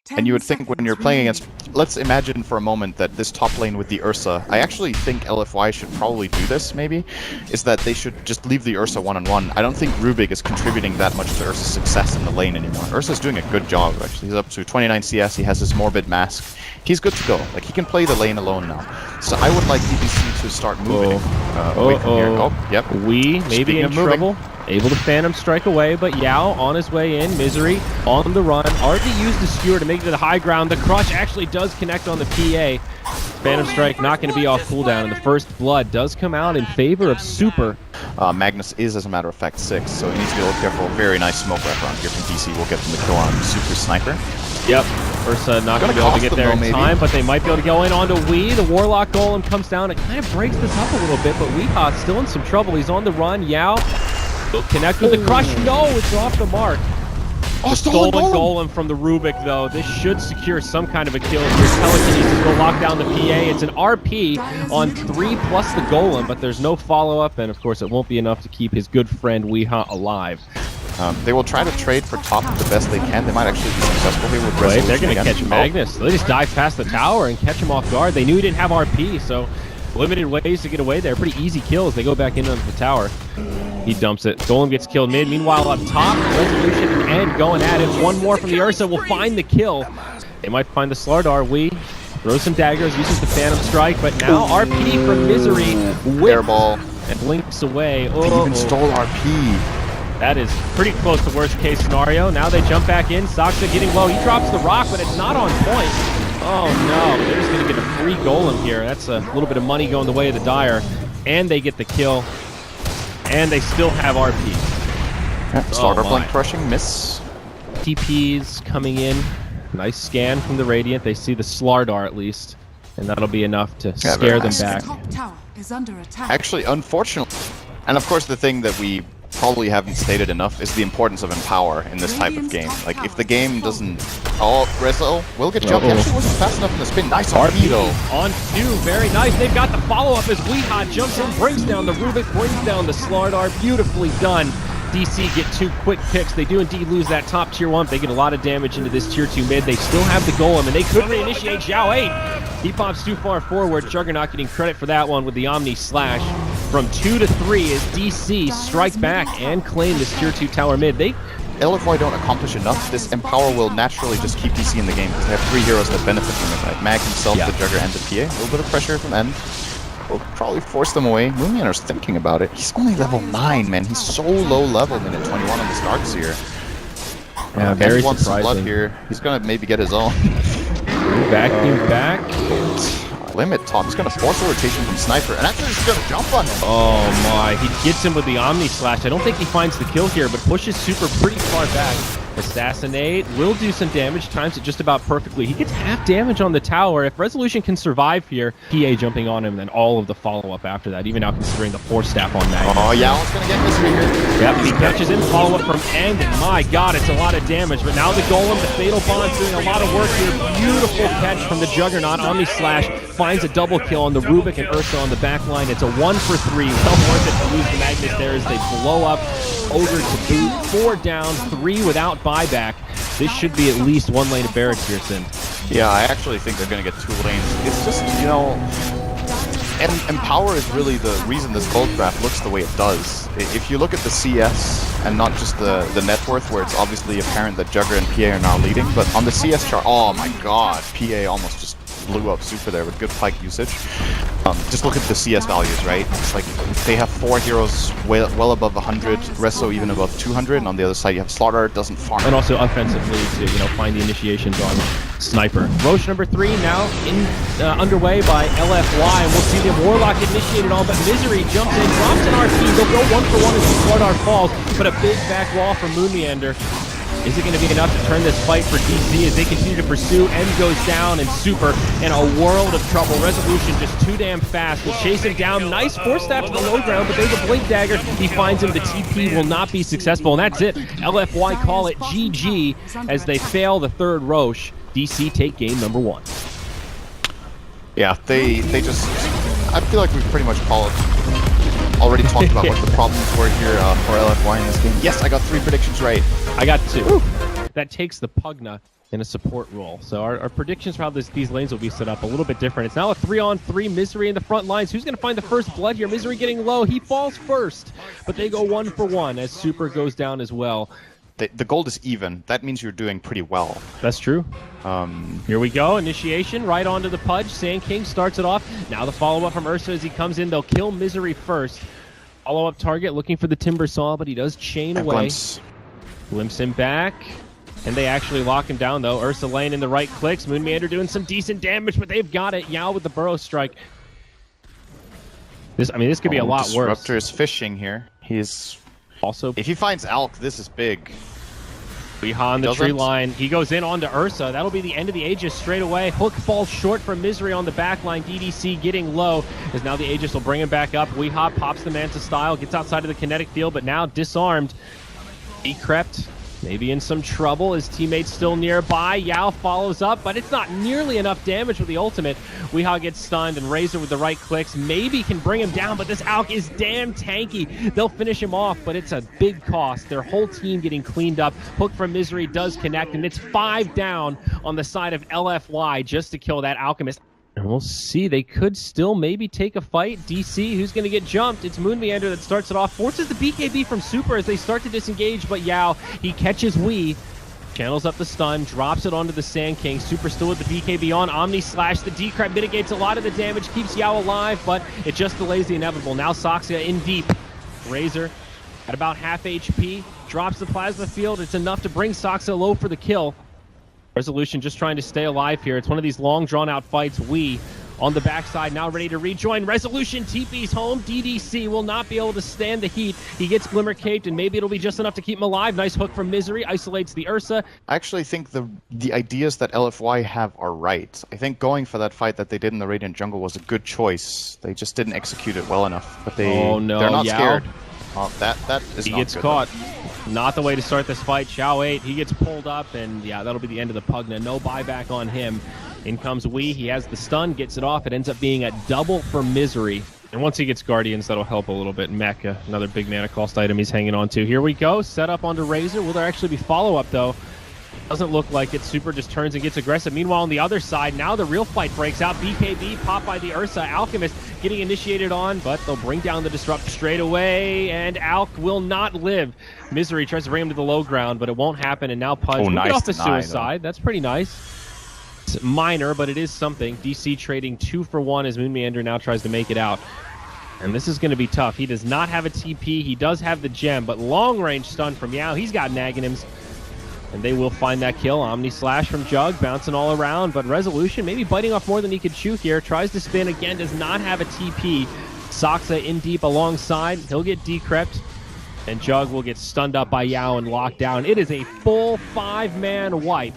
And you would think when you're playing against... Let's imagine for a moment that this top lane with the Ursa... I actually think LFY should probably do this, maybe. Is that they should just leave the Ursa one-on-one. I don't think Rubik is contributing that much to Ursa's success in the lane anymore. Ursa's doing a good job, actually. He's up to 29 CS, he has his Morbid Mask. He's good to go. Like, he can play the lane alone now. So I would like DBC to start moving away from here. Oh, yep. We may be in trouble. Able to Phantom Strike away, but Yao on his way in. Misery on the run. Already used the Skewer to make it to the high ground. The Crush actually does connect on the PA. Phantom Strike not going to be off cooldown, and the first blood does come out in favor of Super. Magnus is, as a matter of fact, 6, so he needs to be a little careful. Very nice smoke wrap here from DC. We'll get them the kill on Super Sniper. Yep. Ursa not going to be able to get there in time, but they might be able to go in onto Wee. The Warlock Golem comes down. It kind of breaks this up a little bit, but Weeha's still in some trouble. He's on the run. Yao will connect with the Crush. No, it's off the mark. The stolen golem from the Rubik, though. This should secure some kind of a kill. Here's Telekinesis will lock down the PA. It's an RP on 3 plus the golem, but there's no follow-up, and of course it won't be enough to keep his good friend Weeha alive. They will try to trade for top the best they can. They might actually be successful here with Resolution. They're going to catch Magnus. They just dive past the tower and catch him off guard. They knew he didn't have RP, so limited ways to get away there. Pretty easy kills. They go back in under the tower. He dumps it. Golem gets killed mid. Meanwhile, up top, Resolution and going at it. One more from the Ursa will find the kill. They might find the Slardar. We throws some daggers, uses the Phantom Strike, but now RP from Misery. Airball. And blinks away. They even stole RP. That is pretty close to worst case scenario. Now they jump back in. Saksa getting low. He drops the rock, but it's not on point. Oh no, they're just going to get a free golem here. That's a little bit of money going the way of the Dire. And they get the kill. And they still have RP. Yeah, Starter Blink crushing, miss. TP's coming in. Nice scan from the Radiant. They see the Slardar at least. And that'll be enough to scare them back. Actually, unfortunately. And of course the thing that we probably haven't stated enough is the importance of Empower in this type of game. Like, if the game doesn't... Oh, Rezo will get jumped. He actually wasn't fast enough in the spin. Nice RP, though. On 2, very nice. They've got the follow-up as Weeha jumps in, brings down the Rubik, brings down the Slardar. Beautifully done. DC get 2 quick picks. They do indeed lose that top tier 1. They get a lot of damage into this tier 2 mid. They still have the golem, and they could reinitiate Zhao 8. He pops too far forward. Juggernaut getting credit for that one with the Omni Slash. From 2 to 3 as DC strike back and claim this tier 2 tower mid. LFY don't accomplish enough. This Empower will naturally just keep DC in the game because they have 3 heroes that benefit from it, right? Mag himself, the Jugger, and the PA. A little bit of pressure from End. Will probably force them away. Moonyanner's thinking about it. He's only level 9, man. He's so low level, minute 21 on the starts here. Yeah, very wants some surprising. blood here. He's gonna maybe get his own. Vacuum back. Limit top. He's gonna force a rotation from Sniper, and actually he's gonna jump on him. Oh my, he gets him with the Omni Slash. I don't think he finds the kill here, but pushes Super pretty far back. Assassinate will do some damage, times it just about perfectly. He gets half damage on the tower. If Resolution can survive here, PA jumping on him, then all of the follow-up after that, even now considering the 4-staff on Magnus. Oh, Yao's gonna get this here. Yep, he catches in, follow-up from End, and my god, it's a lot of damage. But now the Golem, the Fatal Bond's doing a lot of work here. Beautiful catch from the Juggernaut. Omni Slash finds a double kill on the Rubik and Ursa on the back line. It's a 1 for 3. Well worth it to lose the Magnus there as they blow up. Ogre to boot. 4 down, 3 without buyback. This should be at least 1 lane of barracks here, Sin. Yeah, I actually think they're going to get 2 lanes. It's just, you know... And Empower is really the reason this gold draft looks the way it does. If you look at the CS, and not just the net worth, where it's obviously apparent that Jugger and PA are now leading, but on the CS chart, oh my god, PA almost just blew up Super there with good pike usage. Just look at the CS values, right? It's like they have 4 heroes well above 100, Reso even above 200, and on the other side you have Slaughter, doesn't farm. And also offensively to, you know, find the initiations on Sniper. Roche number 3 now underway by LFY, and we'll see the Warlock initiated on, but Misery jumps in, drops an RP. They'll go 1 for 1 as the Slardar falls, but a big back wall from Moonmeander. Is it going to be enough to turn this fight for DC as they continue to pursue? End goes down, and Super in a world of trouble. Resolution just too damn fast. Will chase him down. Nice 4-stab to the low ground, but there's a Blink Dagger. He finds him. The TP will not be successful, and that's it. LFY call it GG as they fail the 3rd Roche. DC take game number 1. Yeah, they just... I feel like we've pretty much already talked about what the problems were here for LFY in this game. Yes, I got 3 predictions right. I got 2. That takes the Pugna in a support role. So our predictions for how these lanes will be set up a little bit different. It's now a 3-on-3. Misery in the front lines. Who's going to find the first blood here? Misery getting low. He falls first, but they go 1 for 1 as Super goes down as well. The gold is even. That means you're doing pretty well. That's true. Here we go. Initiation right onto the Pudge. Sand King starts it off. Now the follow-up from Ursa as he comes in. They'll kill Misery first. Follow-up target looking for the Timber Saw, but he does chain away. Glimpse him back. And they actually lock him down, though. Ursa laying in the right clicks. Moonmeander doing some decent damage, but they've got it. Yao with the Burrow Strike. This could be a lot worse. Disruptor is fishing here. He's also... If he finds Alk, this is big. Weeha on the tree line. He goes in onto Ursa. That'll be the end of the Aegis straight away. Hook falls short from Misery on the back line. DDC getting low, as now the Aegis will bring him back up. Weeha pops the Manta style, gets outside of the kinetic field, but now disarmed. He crept. Maybe in some trouble. His teammate's still nearby. Yao follows up, but it's not nearly enough damage with the ultimate. Weeha gets stunned, and Razor with the right clicks maybe can bring him down, but this Alk is damn tanky. They'll finish him off, but it's a big cost. Their whole team getting cleaned up. Hook from Misery does connect, and it's 5 down on the side of LFY just to kill that Alchemist. And we'll see. They could still maybe take a fight. DC, who's going to get jumped? It's Moonmeander that starts it off. Forces the BKB from Super as they start to disengage, but Yao, he catches Wii. Channels up the stun, drops it onto the Sand King. Super still with the BKB on. Omni Slash, the D-Crab mitigates a lot of the damage, keeps Yao alive, but it just delays the inevitable. Now Soxia in deep. Razor at about half HP, drops the Plasma Field. It's enough to bring Soxia low for the kill. Resolution just trying to stay alive here. It's one of these long, drawn-out fights. We on the backside, now ready to rejoin. Resolution TP's home. DDC will not be able to stand the heat. He gets Glimmer Caped, and maybe it'll be just enough to keep him alive. Nice hook from Misery. Isolates the Ursa. I actually think the ideas that LFY have are right. I think going for that fight that they did in the Radiant Jungle was a good choice. They just didn't execute it well enough. But they're not scared. That is he not gets good caught. Not the way to start this fight. Xiao 8, he gets pulled up, and yeah, that'll be the end of the Pugna. No buyback on him. In comes Wii. He has the stun, gets it off. It ends up being a double for Misery. And once he gets Guardians, that'll help a little bit. Mecha, another big mana cost item he's hanging on to. Here we go. Set up onto Razor. Will there actually be follow-up, though? Doesn't look like it. Super just turns and gets aggressive. Meanwhile, on the other side, now the real fight breaks out. BKB popped by the Ursa. Alchemist getting initiated on, but they'll bring down the Disrupt straight away, and Alk will not live. Misery tries to bring him to the low ground, but it won't happen, and now Pudge will get off the suicide. That's pretty nice. It's minor, but it is something. DC trading 2 for 1 as Moonmeander now tries to make it out. And this is going to be tough. He does not have a TP. He does have the gem, but long-range stun from Yao. He's got Naganims. And they will find that kill. Omni Slash from Jug, bouncing all around. But Resolution, maybe biting off more than he could chew here. Tries to spin again, does not have a TP. Soxa in deep alongside. He'll get decrept. And Jug will get stunned up by Yao and locked down. It is a full 5-man wipe.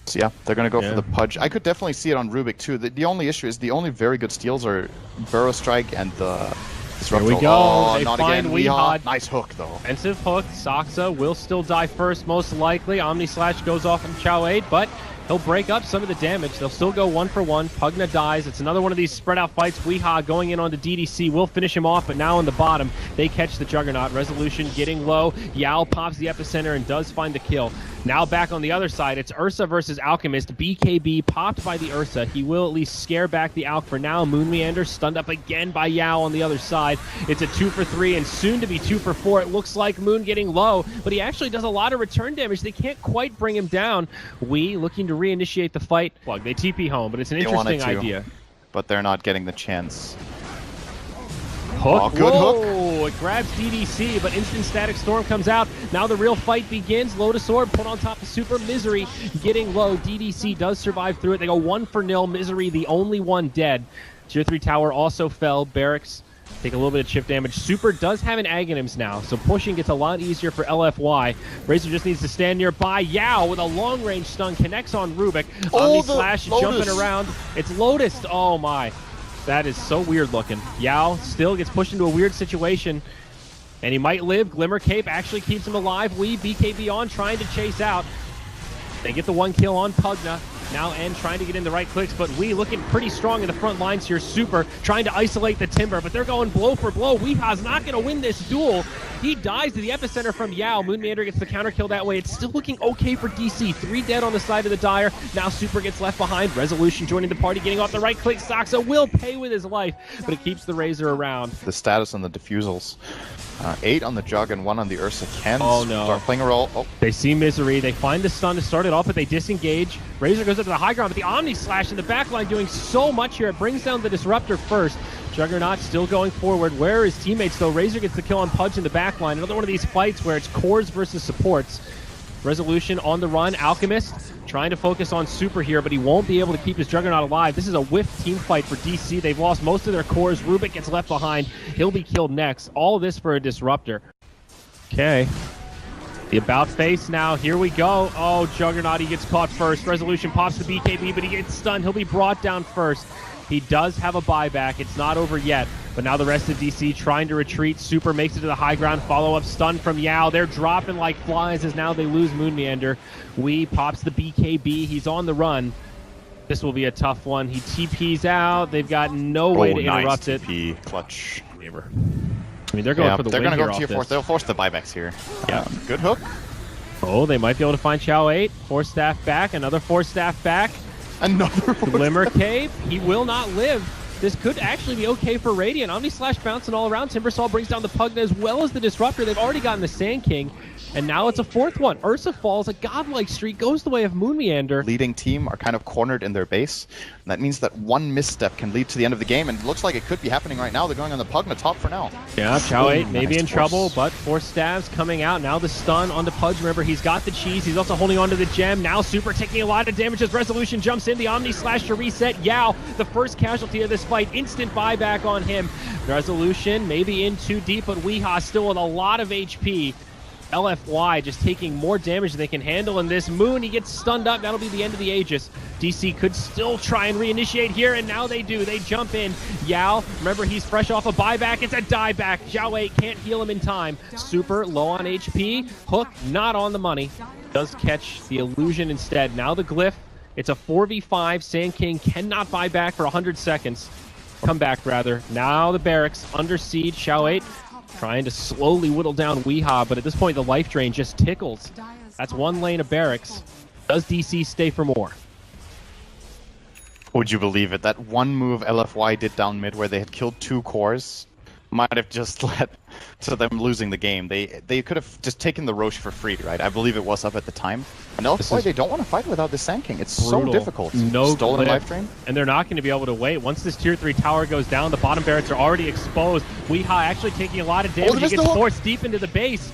So yeah, they're going to go for the Pudge. I could definitely see it on Rubik, too. The only issue is the only very good steals are Burrow Strike and the... Here we go. Oh, they not find again. Weeha. Nice hook, though. Offensive hook. Soxa will still die first, most likely. Omni Slash goes off from Chow 8, but he'll break up some of the damage. They'll still go 1 for 1. Pugna dies. It's another one of these spread out fights. Weeha going in onto DDC will finish him off, but now in the bottom, they catch the Juggernaut. Resolution getting low. Yao pops the epicenter and does find the kill. Now back on the other side, it's Ursa versus Alchemist. BKB popped by the Ursa. He will at least scare back the Alk for now. Moonmeander stunned up again by Yao on the other side. It's a 2 for 3 and soon to be 2 for 4. It looks like Moon getting low, but he actually does a lot of return damage. They can't quite bring him down. Wii looking to reinitiate the fight. Plug. They TP home, but it's an interesting idea. But they're not getting the chance. Hook. Oh, good hook. It grabs DDC, but instant static storm comes out. Now the real fight begins. Lotus Orb put on top of Super. Misery getting low. DDC does survive through it. They go 1-0. Misery the only one dead. Tier 3 tower also fell. Barracks take a little bit of chip damage. Super does have an Aghanims now, so pushing gets a lot easier for LFY. Razor just needs to stand nearby. Yao with a long-range stun connects on Rubik. Omni Slash jumping around. It's Lotus. Oh my. That is so weird looking. Yao still gets pushed into a weird situation, and he might live. Glimmer Cape actually keeps him alive. BKB on, trying to chase out. They get the 1 kill on Pugna. Now N trying to get in the right clicks, but we looking pretty strong in the front lines here. Super trying to isolate the Timber, but they're going blow for blow. Weeha's not going to win this duel. He dies to the epicenter from Yao. Moonmeander gets the counter kill that way. It's still looking okay for DC. 3 dead on the side of the Dire. Now Super gets left behind. Resolution joining the party, getting off the right click. Saxa will pay with his life, but it keeps the Razor around. The status on the defusals. 8 on the Jug and 1 on the Ursa. Can start playing a role. Oh. They see Misery. They find the stun to start it off, but they disengage. Razor goes up to the high ground, but the Omni Slash in the backline doing so much here. It brings down the Disruptor first. Juggernaut still going forward. Where are his teammates, though? Razor gets the kill on Pudge in the backline. Another one of these fights where it's cores versus supports. Resolution on the run. Alchemist trying to focus on Super here, but he won't be able to keep his Juggernaut alive. This is a whiff team fight for DC. They've lost most of their cores. Rubik gets left behind. He'll be killed next. All of this for a Disruptor. Okay. The about face now. Here we go. Oh, Juggernaut, he gets caught first. Resolution pops the BKB, but he gets stunned. He'll be brought down first. He does have a buyback. It's not over yet. But now the rest of DC trying to retreat. Super makes it to the high ground. Follow-up stun from Yao. They're dropping like flies as now they lose Moonmeander. Wee pops the BKB. He's on the run. This will be a tough one. He TPs out. They've got no way to interrupt it. TP. Clutch. I mean, they're going for the win here. They're going to go tier 4. They'll force the buybacks here. Yeah. Good hook. Oh, they might be able to find Chao 8. 4 staff back. Another 4 staff back. Another Glimmer Cape. He will not live. This could actually be okay for Radiant. Omni Slash bouncing all around. Timbersaw brings down the Pugna as well as the Disruptor. They've already gotten the Sand King. And now it's a 4th one. Ursa falls. A godlike streak goes the way of Moonmeander. Leading team are kind of cornered in their base. And that means that one misstep can lead to the end of the game. And it looks like it could be happening right now. They're going on the Pugna top for now. Yeah, Chao 8 maybe in trouble, but 4 stabs coming out. Now the stun onto Pudge. Remember, he's got the cheese. He's also holding on to the gem. Now Super taking a lot of damage as Resolution jumps in. The Omni Slash to reset. Yao, the first casualty of this fight. Instant buyback on him. Resolution maybe in too deep, but Weeha still with a lot of HP. LFY just taking more damage than they can handle in this. Moon, he gets stunned up. That'll be the end of the Aegis. DC could still try and reinitiate here, and now they do. They jump in. Yao, remember, he's fresh off a buyback. It's a dieback. Zhao 8 can't heal him in time. Super low on HP. Hook not on the money. Does catch the illusion instead. Now the Glyph. It's a 4v5. Sand King cannot buy back for 100 seconds. Come back, rather. Now the barracks under siege. Zhao 8 trying to slowly whittle down Weeha, but at this point the life drain just tickles. That's 1 lane of barracks. Does DC stay for more? Would you believe it? That one move LFY did down mid where they had killed 2 cores might have just led to them losing the game. They could have just taken the Roche for free, right? I believe it was up at the time. And LFY, they don't want to fight without the Sand King. It's brutal. So difficult. No stolen clip. life drain. And they're not going to be able to wait. Once this tier 3 tower goes down, the bottom barracks are already exposed. Weeha actually taking a lot of damage. He gets forced deep into the base.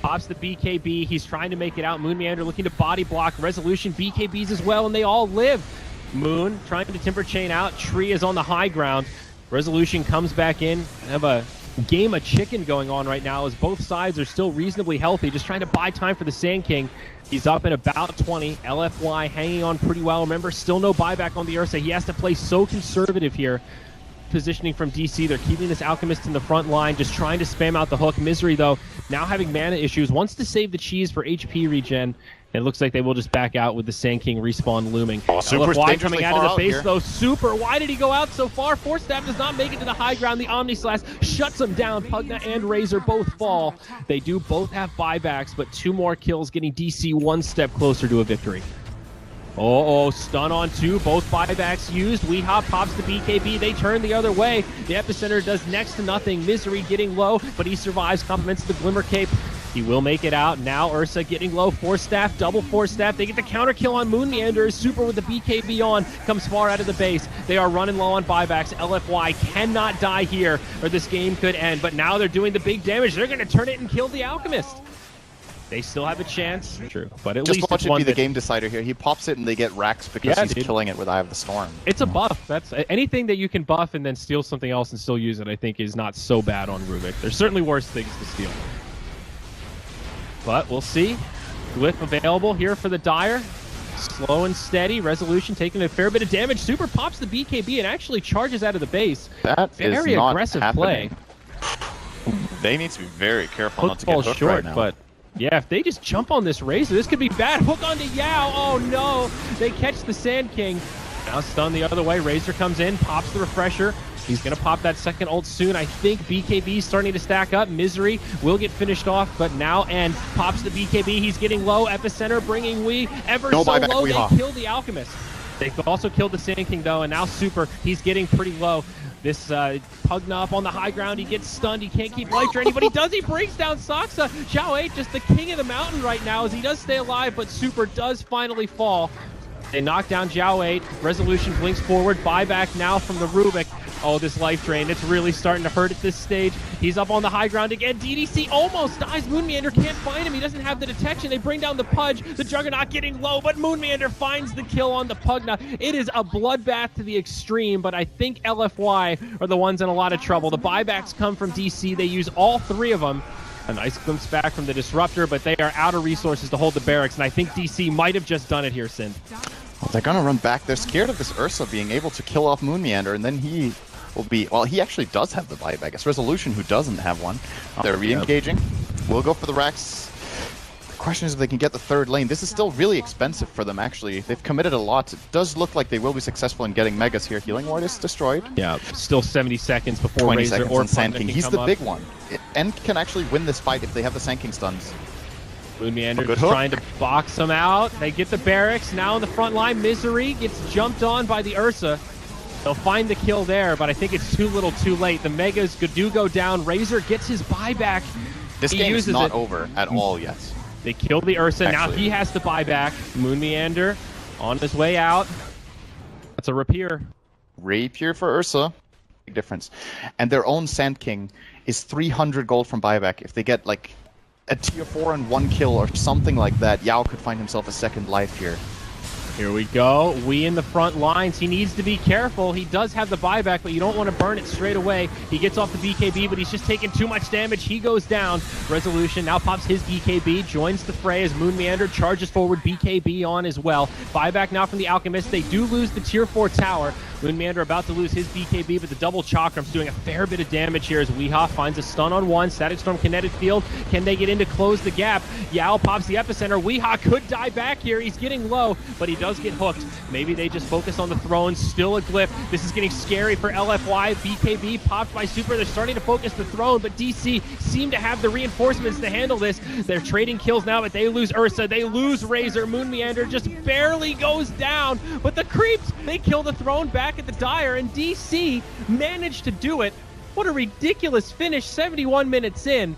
Pops the BKB. He's trying to make it out. Moonmeander looking to body block. Resolution BKBs as well, and they all live. Moon trying to Timber Chain out. Tree is on the high ground. Resolution comes back in. Have a game of chicken going on right now as both sides are still reasonably healthy, just trying to buy time for the Sand King. He's up in about 20. LFY hanging on pretty well. Remember, still no buyback on the Ursa. He has to play so conservative here. Positioning from DC, they're keeping this Alchemist in the front line, just trying to spam out the hook. Misery, though, now having mana issues, wants to save the cheese for HP regen. And it looks like they will just back out with the Sand King respawn looming. Oh, LFY coming out of the base, though. Super, why did he go out so far? 4 Staff does not make it to the high ground. The Omni Slash shuts him down. Pugna and Razor both fall. They do both have buybacks, but 2 more kills, getting DC 1 step closer to a victory. Oh, stun on 2. Both buybacks used. Weeha pops the BKB. They turn the other way. The Epicenter does next to nothing. Misery getting low, but he survives. Compliments the Glimmer Cape. He will make it out. Now Ursa getting low. 4 Staff, double 4 Staff. They get the counter kill on Moonmeander. Super with the BKB on. Comes far out of the base. They are running low on buybacks. LFY cannot die here, or this game could end. But now they're doing the big damage. They're going to turn it and kill the Alchemist. They still have a chance. True, but at least just watch it be the game decider here. He pops it and they get racks because he's killing it with Eye of the Storm. It's a buff. That's anything that you can buff and then steal something else and still use it, I think, is not so bad on Rubik. There's certainly worse things to steal. But we'll see. Glyph available here for the Dire. Slow and steady. Resolution taking a fair bit of damage. Super pops the BKB and actually charges out of the base. That very is not aggressive happening. play. They need to be very careful not to get hooked short, right now. But Yeah, if they just jump on this Razor, this could be bad. Hook onto Yao. Oh no, they catch the Sand King. Now stun the other way. Razor comes in, pops the refresher. He's going to pop that second ult soon. I think BKB is starting to stack up. Misery will get finished off, but now End pops the BKB. He's getting low. Epicenter bringing Wii ever so low. They kill the Alchemist. They've also killed the Sand King, though, and now Super, he's getting pretty low. This Pugna up on the high ground. He gets stunned. He can't keep life draining, but he does. He brings down Saksa. Xiao 8 just the king of the mountain right now as he does stay alive, but Super does finally fall. They knock down Xiao 8. Resolution blinks forward. Buyback now from the Rubik. Oh, this life drain, it's really starting to hurt at this stage. He's up on the high ground again. DDC almost dies. Moonmeander can't find him. He doesn't have the detection. They bring down the Pudge. The Juggernaut getting low, but Moonmeander finds the kill on the Pugna. It is a bloodbath to the extreme, but I think LFY are the ones in a lot of trouble. The buybacks come from DC. They use all three of them. A nice glimpse back from the Disruptor, but they are out of resources to hold the barracks, and I think DC might have just done it here, Sin. Well, they're going to run back. They're scared of this Ursa being able to kill off Moonmeander, and then he will be... Well, he actually does have the buyback. It's Resolution who doesn't have one. They're re-engaging. We'll go for the Rax. The question is if they can get the third lane. This is still really expensive for them, actually. They've committed a lot. It does look like they will be successful in getting Megas here. Healing Ward is destroyed. Yeah, still 70 seconds before 20 Razor seconds or and Sand King. He's the up. big one. End can actually win this fight if they have the Sand King stuns. Moonmeander just trying to box them out. They get the barracks. Now in the front line, Misery gets jumped on by the Ursa. They'll find the kill there, but I think it's too little too late. The Megas do go down. Razor gets his buyback. This game is not over at all yet. They kill the Ursa. Now he has to buy back. Moonmeander on his way out. That's a Rapier. Rapier for Ursa. Big difference. And their own Sand King is 300 gold from buyback. If they get like a tier 4 and 1 kill or something like that, Yao could find himself a second life here. Here we go. We in the front lines. He needs to be careful. He does have the buyback, but you don't want to burn it straight away. He gets off the BKB, but he's just taking too much damage. He goes down. Resolution now pops his BKB, joins the fray as Moonmeander charges forward, BKB on as well. Buyback now from the Alchemist. They do lose the tier 4 tower. Moonmeander about to lose his BKB, but the double Chakram's doing a fair bit of damage here as Weehaw finds a stun on one. Static Storm kinetic field. Can they get in to close the gap? Yao pops the epicenter. Weehaw could die back here. He's getting low, but he does get hooked. Maybe they just focus on the throne. Still a glyph. This is getting scary for LFY. BKB popped by Super. They're starting to focus the throne, but DC seem to have the reinforcements to handle this. They're trading kills now, but they lose Ursa. They lose Razor. Moonmeander just barely goes down, but the creeps, they kill the throne back at the Dire, and DC managed to do it. What a ridiculous finish 71 minutes in.